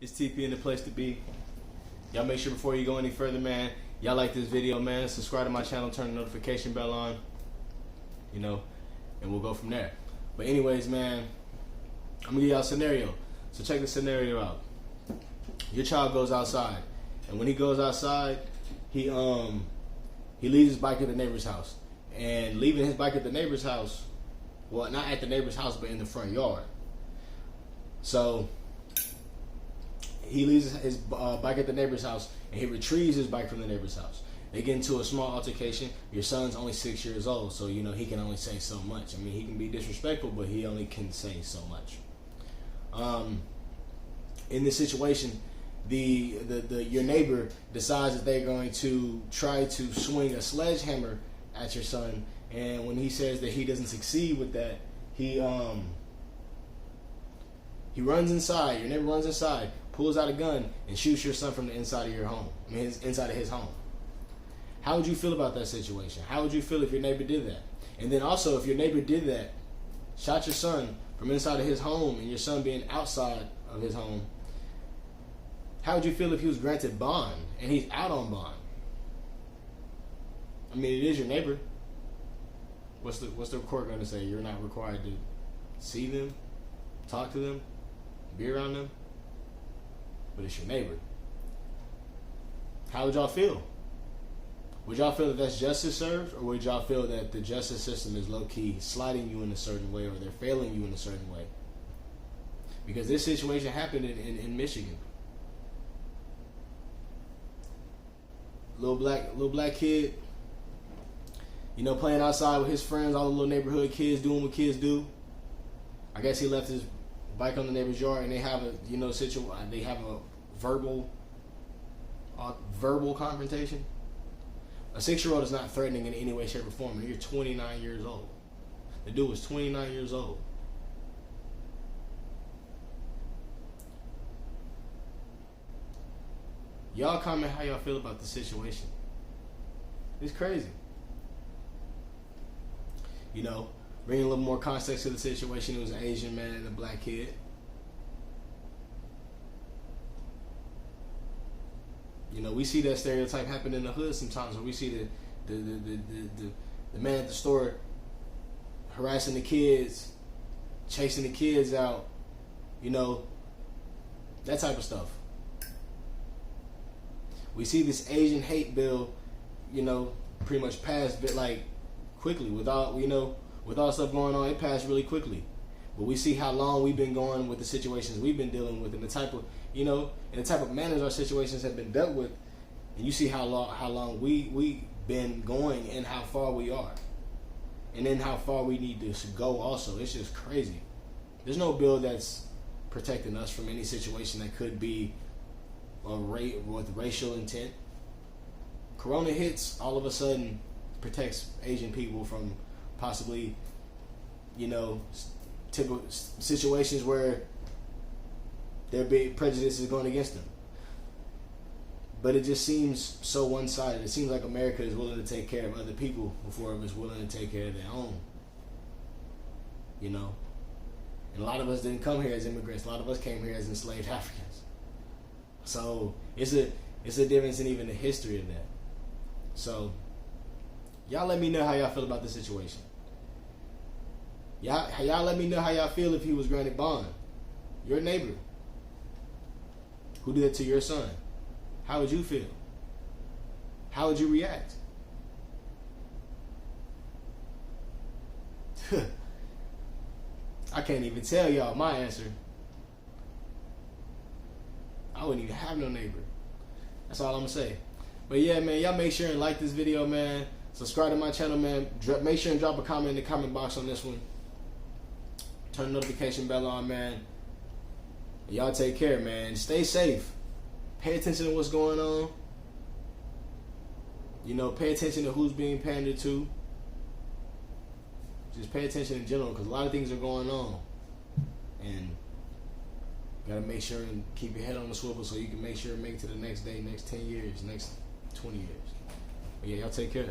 It's TP in the place to be. Y'all make sure before you go any further, man, y'all like this video, man. Subscribe to my channel, turn the notification bell on, you know, and we'll go from there. But anyways, man, I'm gonna give y'all a scenario. So check the scenario out. Your child goes outside, and when he goes outside, he leaves his bike at the neighbor's house. And leaving his bike at the neighbor's house, well, not at the neighbor's house, but in the front yard. So he leaves his bike at the neighbor's house, and he retrieves his bike from the neighbor's house. They get into a small altercation. Your son's only 6 years old, so you know he can only say so much. I mean, he can be disrespectful, but he only can say so much. In this situation, your neighbor decides that they're going to try to swing a sledgehammer at your son, and when he says that he doesn't succeed with that, he runs inside. Your neighbor runs inside, pulls out a gun, and shoots your son from the inside of your home. I mean, inside of his home. How would you feel about that situation? How would you feel if your neighbor did that? And then also, if your neighbor did that, shot your son from inside of his home, and your son being outside of his home, how would you feel if he was granted bond and he's out on bond? I mean, it is your neighbor. What's the court going to say? You're not required to see them, talk to them, be around them, but it's your neighbor. How would y'all feel? Would y'all feel that that's justice served, or would y'all feel that the justice system is low-key sliding you in a certain way, or they're failing you in a certain way? Because this situation happened in Michigan. Little black kid, you know, playing outside with his friends, all the little neighborhood kids doing what kids do. I guess he left his bike on the neighbor's yard, and they have a they have a verbal confrontation. A 6-year-old is not threatening in any way, shape, or form. And you're 29 years old. The dude was 29 years old. Y'all comment how y'all feel about the situation. It's crazy. You know, bringing a little more context to the situation, it was an Asian man and a black kid. You know, we see that stereotype happen in the hood sometimes, where we see the man at the store harassing the kids, chasing the kids out, you know, that type of stuff. We see this Asian hate bill, you know, pretty much passed like quickly with all stuff going on. It passed really quickly, but we see how long we've been going with the situations we've been dealing with, and the type of manners our situations have been dealt with, and you see how long we've been going and how far we are, and then how far we need to go. Also, it's just crazy. There's no bill that's protecting us from any situation that could be with racial intent. Corona hits, all of a sudden protects Asian people from possibly, you know, typical situations where their big prejudice is going against them. But it just seems so one-sided. It seems like America is willing to take care of other people before it was willing to take care of their own. You know? And a lot of us didn't come here as immigrants. A lot of us came here as enslaved Africans. So it's a difference in even the history of that. So y'all let me know how y'all feel about the situation. Y'all let me know how y'all feel if he was granted bond. Your neighbor who did it to your son. How would you feel? How would you react? I can't even tell y'all my answer. I wouldn't even have no neighbor. That's all I'm gonna say. But yeah, man, y'all make sure and like this video, man. Subscribe to my channel, man. Make sure and drop a comment in the comment box on this one. Turn the notification bell on, man. Y'all take care, man. Stay safe. Pay attention to what's going on. You know, pay attention to who's being pandered to. Just pay attention in general, because a lot of things are going on. And gotta make sure and keep your head on the swivel so you can make sure and make it to the next day, next 10 years, next 20 years. But yeah, y'all take care.